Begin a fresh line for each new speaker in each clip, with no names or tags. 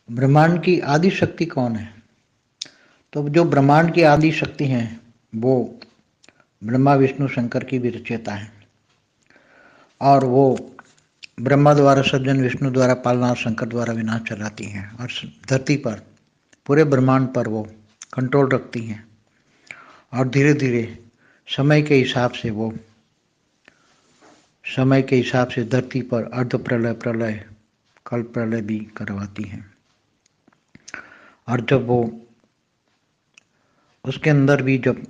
ब्रह्मांड की आदि शक्ति कौन है? तो जो ब्रह्मांड की आदि शक्ति है वो ब्रह्मा विष्णु शंकर की भी रचयिता है और वो ब्रह्मा द्वारा सृजन, विष्णु द्वारा पालना और शंकर द्वारा विनाश चलाती हैं और धरती पर पूरे ब्रह्मांड पर वो कंट्रोल रखती हैं और धीरे धीरे समय के हिसाब से धरती पर अर्ध प्रलय, प्रलय, कल प्रलय भी करवाती हैं। और जब वो उसके अंदर भी जब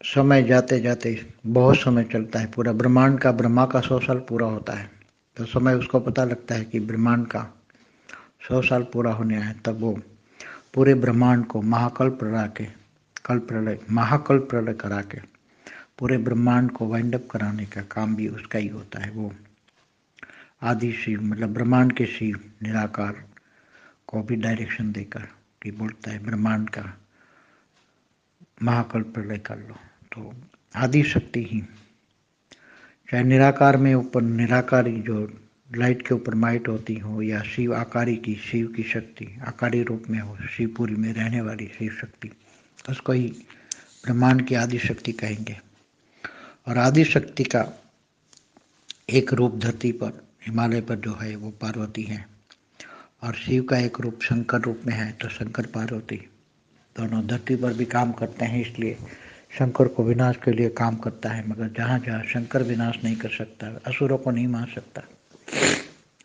समय जाते जाते बहुत समय चलता है, पूरा ब्रह्मांड का, ब्रह्मा का 100 साल पूरा होता है, तो समय उसको पता लगता है कि ब्रह्मांड का 100 साल पूरा होने आए, तब वो पूरे ब्रह्मांड को महाकल्प प्रलय करा के पूरे ब्रह्मांड को वाइंड अप कराने का काम भी उसका ही होता है। वो आदि शिव, मतलब ब्रह्मांड के शिव निराकार को भी डायरेक्शन देकर कि बोलता है ब्रह्मांड का महाकल्प प्रलय कर लो। तो आदि शक्ति ही, चाहे निराकार में ऊपर निराकारी जो लाइट के ऊपर माइट होती हो, या शिव आकारी की, शिव की शक्ति आकारी रूप में हो, शिवपुरी में रहने वाली शिव शक्ति, उसको ही ब्रह्मांड की आदि शक्ति कहेंगे। और आदि शक्ति का एक रूप धरती पर, हिमालय पर जो है वो पार्वती है, और शिव का एक रूप शंकर रूप में है, तो शंकर पार्वती दोनों धरती पर भी काम करते हैं। इसलिए शंकर को विनाश के लिए काम करता है, मगर जहाँ जहाँ शंकर विनाश नहीं कर सकता, असुरों को नहीं मार सकता,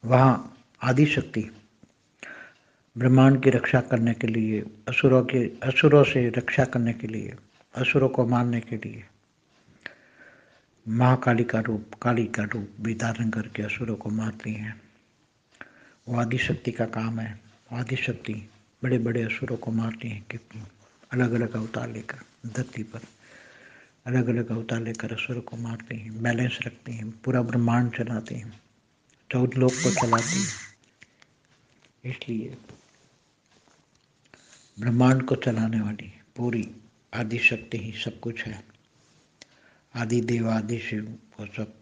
वहाँ आदि शक्ति ब्रह्मांड की रक्षा करने के लिए, असुरों से रक्षा करने के लिए, असुरों को मारने के लिए महाकाली का रूप, काली का रूप भी धारण करके असुरों को मारती हैं। वो आदि शक्ति का काम है। आदि शक्ति बड़े बड़े असुरों को मारती हैं कि अलग अलग अवतार लेकर धरती पर अलग अलग अवतार लेकर असुरों को मारती हैं, बैलेंस रखती हैं, पूरा ब्रह्मांड चलाती हैं, 14 लोक को चलाती हैं। इसलिए ब्रह्मांड को चलाने वाली पूरी आदि शक्ति ही सब कुछ है। आदि देव, आदि शिव, वो सब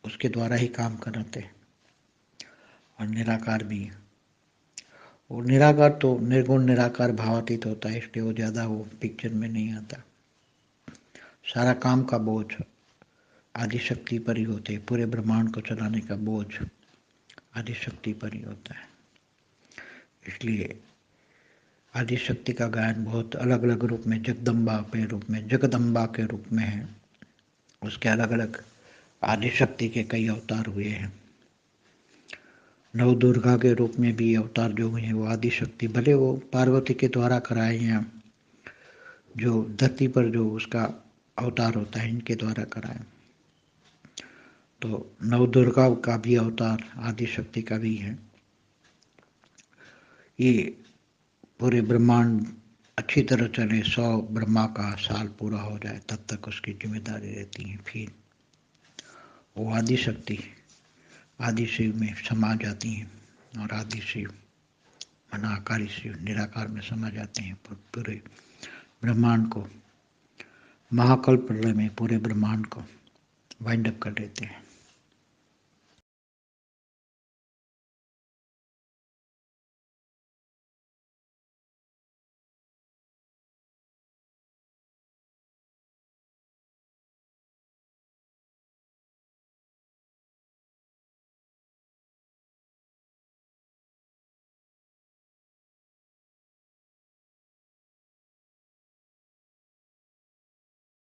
उसके द्वारा ही काम कराते हैं। और निराकार भी, वो निराकार तो निर्गुण निराकार भावातीत होता है, इसलिए वो ज़्यादा वो पिक्चर में नहीं आता। सारा काम का बोझ आदि शक्ति पर ही होते हैं, पूरे ब्रह्मांड को चलाने का बोझ आदि शक्ति पर ही होता है। इसलिए आदि शक्ति का गायन बहुत अलग अलग रूप में, जगदम्बा के रूप में है। उसके अलग अलग आदि शक्ति के कई अवतार हुए हैं। नव दुर्गा के रूप में भी अवतार जो हुए हैं वो आदि शक्ति, भले वो पार्वती के द्वारा कराए हैं, जो धरती पर जो उसका अवतार होता है इनके द्वारा कराए। तो नव दुर्गा का भी अवतार आदि शक्ति का भी है। ये पूरे ब्रह्मांड अच्छी तरह चले, 100 ब्रह्मा का साल पूरा हो जाए, तब तक उसकी जिम्मेदारी रहती है। फिर वो आदि शक्ति आदि शिव में समा जाती हैं, और आदि शिव अनाकारी शिव निराकार में समा जाते हैं। पूरे ब्रह्मांड को महाकल्प प्रलय में पूरे ब्रह्मांड को वाइंड अप कर देते हैं।